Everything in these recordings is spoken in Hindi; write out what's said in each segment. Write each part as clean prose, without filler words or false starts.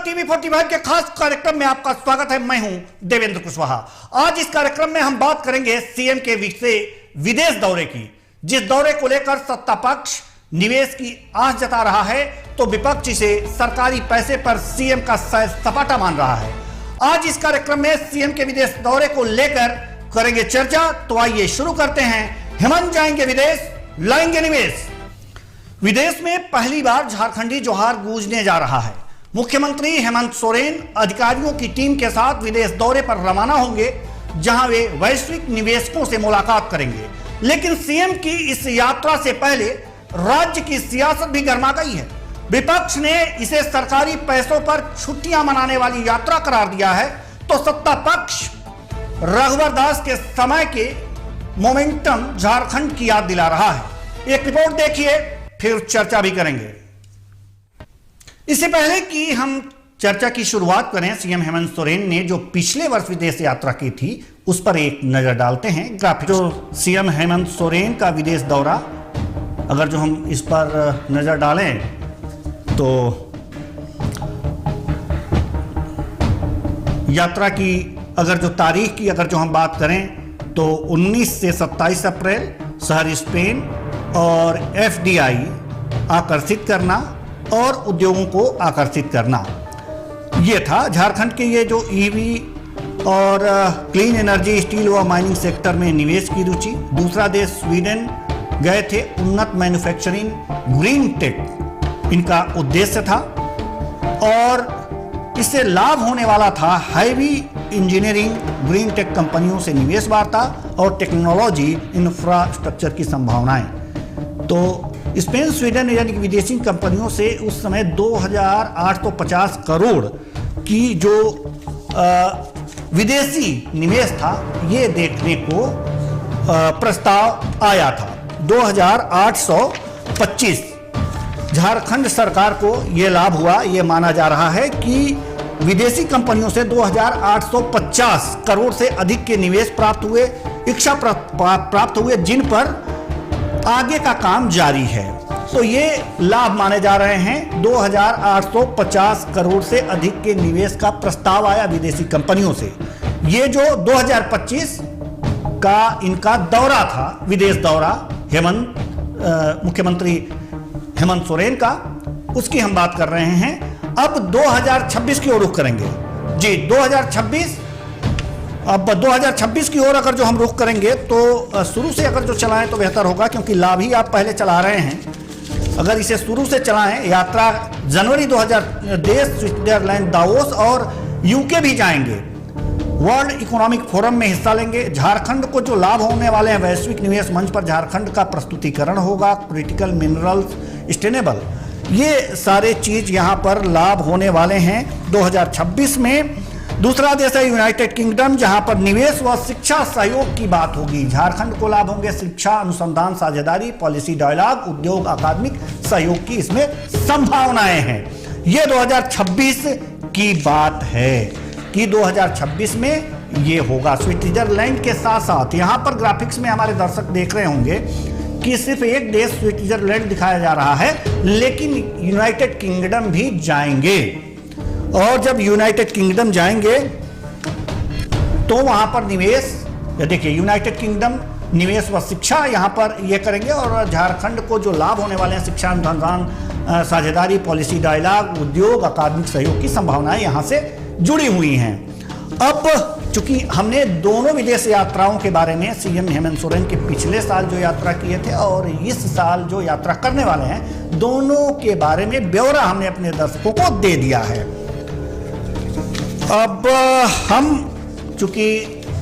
टीवी 45 के खास कार्यक्रम में आपका स्वागत है। मैं हूं देवेंद्र कुशवाहा। आज इस कार्यक्रम में हम बात करेंगे सीएम के विदेश दौरे की, जिस दौरे को लेकर सत्ता पक्ष निवेश की आस जता रहा है तो विपक्ष इसे सरकारी पैसे पर सीएम का सपाटा मान रहा है। आज इस कार्यक्रम में सीएम के विदेश दौरे को लेकर करेंगे चर्चा। तो आइए शुरू करते हैं। हेमंत जाएंगे विदेश, लाएंगे निवेश। विदेश में पहली बार झारखंडी जोहार गूंजने जा रहा है। मुख्यमंत्री हेमंत सोरेन अधिकारियों की टीम के साथ विदेश दौरे पर रवाना होंगे, जहां वे वैश्विक निवेशकों से मुलाकात करेंगे। लेकिन सीएम की इस यात्रा से पहले राज्य की सियासत भी गर्मा गई है। विपक्ष ने इसे सरकारी पैसों पर छुट्टियां मनाने वाली यात्रा करार दिया है, तो सत्ता पक्ष रघुवर दास के समय के मोमेंटम झारखंड की याद दिला रहा है। एक रिपोर्ट देखिए, फिर चर्चा भी करेंगे। इससे पहले कि हम चर्चा की शुरुआत करें, सीएम हेमंत सोरेन ने जो पिछले वर्ष विदेश यात्रा की थी उस पर एक नजर डालते हैं। ग्राफिक जो सीएम हेमंत सोरेन का विदेश दौरा, अगर जो हम इस पर नजर डालें तो यात्रा की अगर जो तारीख की अगर जो हम बात करें तो 19 से 27 अप्रैल शहर स्पेन और एफडीआई आकर्षित करना और उद्योगों को आकर्षित करना, ये था। झारखंड के ये जो ईवी और क्लीन एनर्जी, स्टील व माइनिंग सेक्टर में निवेश की रुचि। दूसरा देश स्वीडन गए थे, उन्नत मैन्युफैक्चरिंग, ग्रीन टेक इनका उद्देश्य था और इससे लाभ होने वाला था हैवी इंजीनियरिंग, ग्रीन टेक कंपनियों से निवेश वार्ता और टेक्नोलॉजी इंफ्रास्ट्रक्चर की संभावनाएं। तो स्पेन, स्वीडन यानी कि विदेशी कंपनियों से उस समय 2850 करोड़ की जो विदेशी निवेश था ये देखने को प्रस्ताव आया था। 2825 झारखंड सरकार को ये लाभ हुआ। ये माना जा रहा है कि विदेशी कंपनियों से 2850 करोड़ से अधिक के निवेश प्राप्त हुए, इच्छा प्राप्त हुए, जिन पर आगे का काम जारी है। तो ये लाभ माने जा रहे हैं। 2850 करोड़ से अधिक के निवेश का प्रस्ताव आया विदेशी कंपनियों से। ये जो 2025 का इनका दौरा था, विदेश दौरा मुख्यमंत्री हेमंत सोरेन का, उसकी हम बात कर रहे हैं। अब 2026 की ओर रुख करेंगे जी। 2026 की ओर अगर जो हम रुख करेंगे तो शुरू से अगर जो चलाएं तो बेहतर होगा, क्योंकि लाभ ही आप पहले चला रहे हैं। अगर इसे शुरू से चलाएं, यात्रा जनवरी 2000 देश स्विट्जरलैंड, दावोस और यूके भी जाएंगे। वर्ल्ड इकोनॉमिक फोरम में हिस्सा लेंगे। झारखंड को जो लाभ होने वाले हैं, वैश्विक निवेश मंच पर झारखंड का प्रस्तुतिकरण होगा, क्रिटिकल मिनरल्स, सस्टेनेबल, ये सारे चीज यहां पर लाभ होने वाले हैं 2026 में। दूसरा देश है यूनाइटेड किंगडम, जहां पर निवेश व शिक्षा सहयोग की बात होगी। झारखंड को लाभ होंगे शिक्षा, अनुसंधान, साझेदारी, पॉलिसी डायलॉग, उद्योग, अकादमिक सहयोग की इसमें संभावनाएं हैं। यह 2026 की बात है कि 2026 में ये होगा। स्विट्जरलैंड के साथ साथ यहां पर ग्राफिक्स में हमारे दर्शक देख रहे होंगे कि सिर्फ एक देश स्विट्जरलैंड दिखाया जा रहा है, लेकिन यूनाइटेड किंगडम भी जाएंगे। और जब यूनाइटेड किंगडम जाएंगे तो वहां पर निवेश, देखिए यूनाइटेड किंगडम निवेश व शिक्षा यहां पर ये करेंगे। और झारखंड को जो लाभ होने वाले हैं, शिक्षा, अनुसंधान, साझेदारी, पॉलिसी डायलॉग, उद्योग, अकादमिक सहयोग की संभावनाएं यहां से जुड़ी हुई हैं। अब चूंकि हमने दोनों विदेश यात्राओं के बारे में सीएम हेमंत सोरेन के पिछले साल जो यात्रा किए थे और इस साल जो यात्रा करने वाले हैं, दोनों के बारे में ब्यौरा हमने अपने दर्शकों को दे दिया है। अब हम चूंकि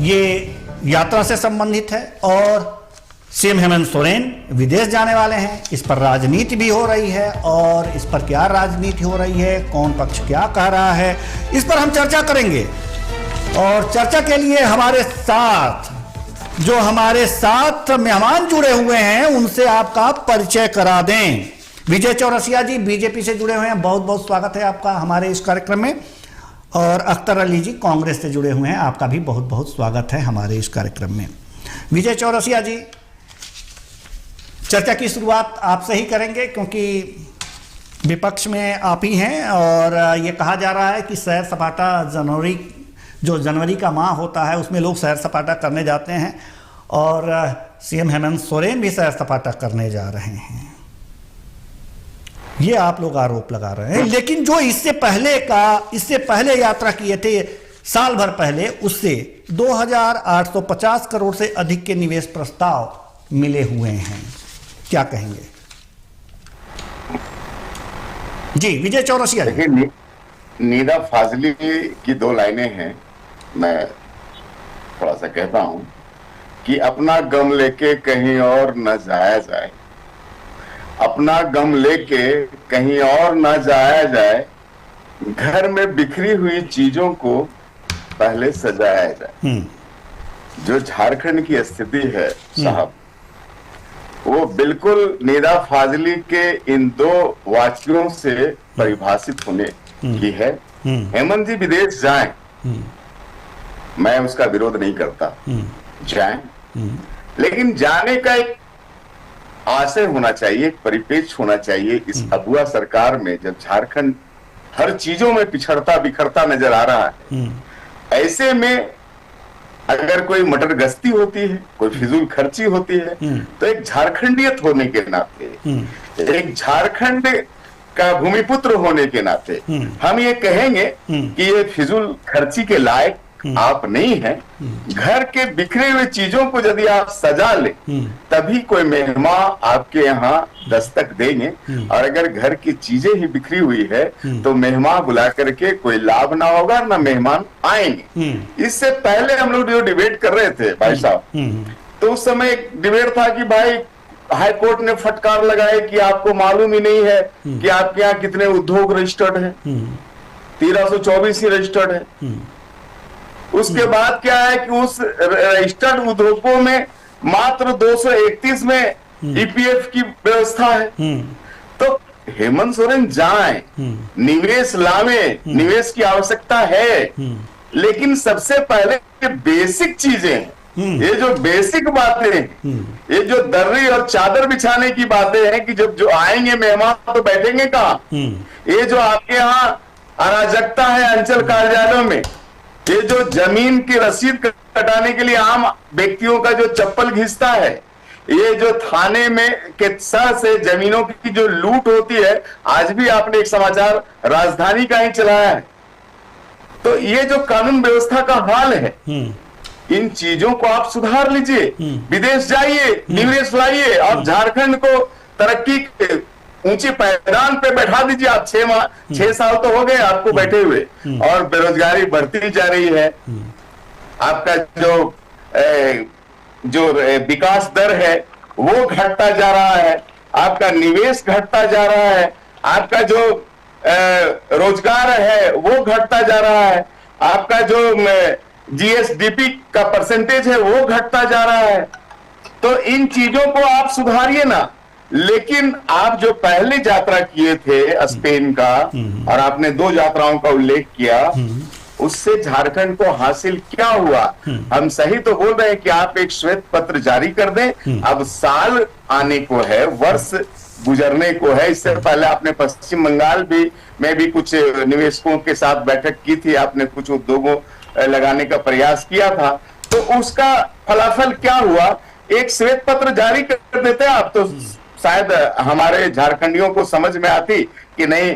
ये यात्रा से संबंधित है और सीएम हेमंत सोरेन विदेश जाने वाले हैं, इस पर राजनीति भी हो रही है। और इस पर क्या राजनीति हो रही है, कौन पक्ष क्या कह रहा है, इस पर हम चर्चा करेंगे। और चर्चा के लिए हमारे साथ मेहमान जुड़े हुए हैं, उनसे आपका परिचय करा दें। विजय चौरसिया जी बीजेपी से जुड़े हुए हैं, बहुत बहुत स्वागत है आपका हमारे इस कार्यक्रम में। और अख्तर अली जी कांग्रेस से जुड़े हुए हैं, आपका भी बहुत बहुत स्वागत है हमारे इस कार्यक्रम में। विजय चौरसिया जी, चर्चा की शुरुआत आपसे ही करेंगे, क्योंकि विपक्ष में आप ही हैं और ये कहा जा रहा है कि सैर सपाटा जनवरी का माह होता है उसमें लोग सैर सपाटा करने जाते हैं और सीएम हेमंत सोरेन भी सैर सपाटा करने जा रहे हैं, ये आप लोग आरोप लगा रहे हैं। लेकिन जो इससे पहले यात्रा किए थे साल भर पहले, उससे 2,850 करोड़ से अधिक के निवेश प्रस्ताव मिले हुए हैं, क्या कहेंगे? जी विजय चौरसिया। देखिए, नीदा फाजली की 2 लाइनें हैं, मैं थोड़ा सा कहता हूं कि अपना गम लेके कहीं और न जाया जाए, अपना गम लेके कहीं और न जाया जाए, घर में बिखरी हुई चीजों को पहले सजाया जाए। जो झारखंड की स्थिति है साहब, वो बिल्कुल नीदा फाजली के इन 2 वाक्यों से परिभाषित होने की है। हेमंत जी विदेश जाएं, मैं उसका विरोध नहीं करता, जाएं, लेकिन जाने का एक आशय होना चाहिए, एक परिपेक्ष होना चाहिए। इस अगुआ सरकार में जब झारखंड हर चीजों में पिछड़ता बिखरता नजर आ रहा है, ऐसे में अगर कोई मटर गश्ती होती है, कोई फिजूल खर्ची होती है, तो एक झारखंडियत होने के नाते, एक झारखंड का भूमिपुत्र होने के नाते हम ये कहेंगे कि ये फिजूल खर्ची के लायक आप नहीं हैं। घर के बिखरे हुए चीजों को यदि आप सजा ले, तभी कोई मेहमान आपके यहाँ दस्तक देंगे। और अगर घर की चीजें ही बिखरी हुई है तो मेहमान बुला करके कोई लाभ ना होगा, ना मेहमान आएंगे। इससे पहले हम लोग जो डिबेट कर रहे थे भाई साहब, तो उस समय एक डिबेट था कि भाई हाई कोर्ट ने फटकार लगाए कि आपको मालूम ही नहीं है कि आपके यहाँ कितने उद्योग रजिस्टर्ड है, 1324 ही रजिस्टर्ड है। उसके बाद क्या है कि उस रजिस्टर्ड उद्योगों में मात्र 231 में ईपीएफ की व्यवस्था है। तो हेमंत सोरेन जाएं, निवेश लावें, निवेश की आवश्यकता है, लेकिन सबसे पहले बेसिक चीजें हैं, ये जो बेसिक बातें हैं, ये जो दर्री और चादर बिछाने की बातें हैं कि जब जो आएंगे मेहमान तो बैठेंगे कहाँ, ये जो आपके यहाँ अराजकता है अंचल कार्यालयों में, ये जो जमीन की रसीद कटाने के लिए आम व्यक्तियों का जो चप्पल घिसता है, ये जो थाने में के सर से जमीनों की जो लूट होती है, आज भी आपने एक समाचार राजधानी का ही चलाया है। तो ये जो कानून व्यवस्था का हाल है, इन चीजों को आप सुधार लीजिए, विदेश जाइए, निवेश लाइए, आप झारखंड को तरक्की के ऊंचे पैदान पे बैठा दीजिए। आप 6 साल तो हो गए आपको बैठे हुए, और बेरोजगारी बढ़ती जा रही है। आपका जो विकास दर है वो घटता जा रहा है, आपका निवेश घटता जा रहा है, आपका जो रोजगार है वो घटता जा रहा है, आपका जो जीएसडीपी का परसेंटेज है वो घटता जा रहा है। तो इन चीजों को आप सुधारिए ना। लेकिन आप जो पहले यात्रा किए थे स्पेन का, और आपने 2 यात्राओं का उल्लेख किया, उससे झारखंड को हासिल क्या हुआ? हम सही तो बोल रहे हैं कि आप एक श्वेत पत्र जारी कर दें, अब साल आने को है, वर्ष गुजरने को है। इससे पहले आपने पश्चिम बंगाल में भी कुछ निवेशकों के साथ बैठक की थी, आपने कुछ उद्योगों लगाने का प्रयास किया था, तो उसका फलाफल क्या हुआ? एक श्वेत पत्र जारी कर देते आप तो शायद हमारे झारखंडियों को समझ में आती कि नहीं,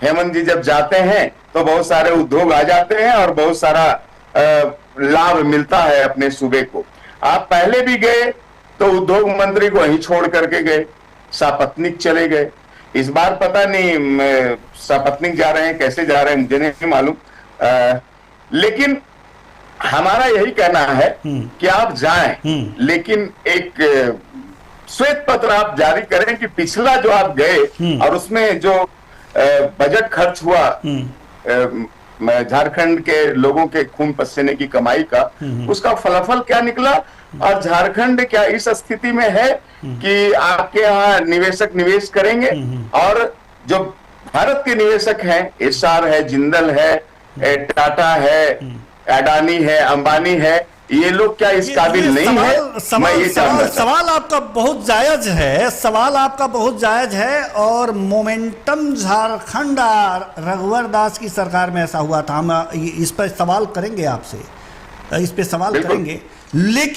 हेमंत जी जब जाते हैं तो बहुत सारे उद्योग आ जाते हैं और बहुत सारा लाभ मिलता है अपने सूबे को। आप पहले भी गए तो उद्योग मंत्री को वहीं छोड़ करके गए, सापत्निक चले गए। इस बार पता नहीं सापत्निक जा रहे हैं, कैसे जा रहे हैं मुझे नहीं मालूम, लेकिन हमारा यही कहना है कि आप जाएं, लेकिन एक श्वेत पत्र आप जारी करें कि पिछला जो आप गए और उसमें जो बजट खर्च हुआ झारखंड के लोगों के खून पसीने की कमाई का, उसका फलाफल क्या निकला, और झारखंड क्या इस स्थिति में है कि आपके यहाँ निवेशक निवेश करेंगे। और जो भारत के निवेशक हैं, एस्सार है, जिंदल है, टाटा है, अडानी है, अंबानी है, ये लोग क्या इस काबिल नहीं है? मैं ये जानना चाहता हूं। सवाल आपका बहुत जायज है, सवाल आपका बहुत जायज है। और मोमेंटम झारखंड रघुवर दास की सरकार में ऐसा हुआ था। हम इस पर सवाल करेंगे आपसे, इस पे सवाल बिल्कुल। करेंगे, लेकिन